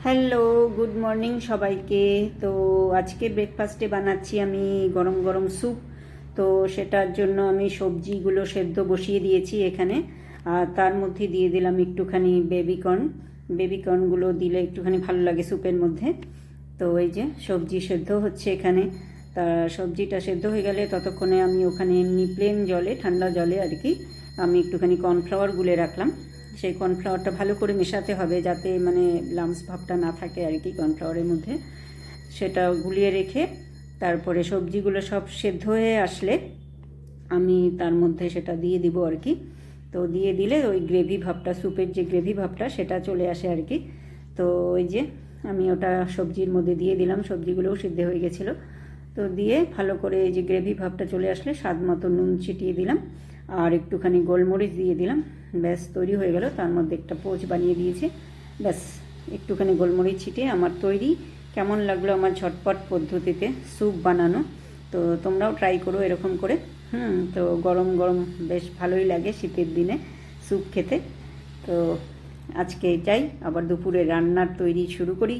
Hello, good morning সবাইকে। তো আজকে ব্রেকফাস্টে বানাচ্ছি আমি গরম গরম স্যুপ। তো সেটার জন্য আমি সবজিগুলো সেদ্ধ বসিয়ে দিয়েছি এখানে। আর তার মধ্যে দিয়ে দিলাম একটুখানি বেবিকর্নগুলো দিলে একটুখানি ভালো লাগে স্যুপের মধ্যে। তো এই যে সবজি সেদ্ধ হচ্ছে এখানে। তা সবজিটা সেদ্ধ হয়ে গেলে ততক্ষণে আমি ওখানে এমনি প্লেন জলে, ঠান্ডা জলে আর কি, আমি একটুখানি কর্নফ্লাওয়ার গুলে রাখলাম। সেই কর্নফ্লাওয়ারটা ভালো করে মেশাতে হবে যাতে মানে লামস ভাবটা না থাকে আর কি কর্নফ্লাওয়ারের মধ্যে। সেটা গুলিয়ে রেখে তারপরে সবজিগুলো সব সেদ্ধ হয়ে আসলে আমি তার মধ্যে সেটা দিয়ে দিব আর কি। তো দিয়ে দিলে ওই গ্রেভি ভাবটা, স্যুপের যে গ্রেভি ভাবটা সেটা চলে আসে আর কি। তো ওই যে আমি ওটা সবজির মধ্যে দিয়ে দিলাম, সবজিগুলোও সিদ্ধ হয়ে গেছিলো। তো দিয়ে ভালো করে এই যে গ্রেভি ভাবটা চলে আসলে স্বাদ মতো নুন ছিটিয়ে দিলাম আর একটুখানি গোলমরিচ দিয়ে দিলাম। ব্যাস তৈরি হয়ে গেল। তার মধ্যে একটা পোচ বানিয়ে দিয়েছি। ব্যাস একটুখানি গোলমরিচ ছিটিয়ে আমার তৈরি। কেমন লাগলো আমার ঝটপট পদ্ধতিতে স্যুপ বানানো? তো তোমরাও ট্রাই করো এরকম করে। তো গরম গরম বেশ ভালোই লাগে শীতের দিনে স্যুপ খেতে। তো আজকে এটাই, আবার দুপুরে রান্নার তৈরি শুরু করি।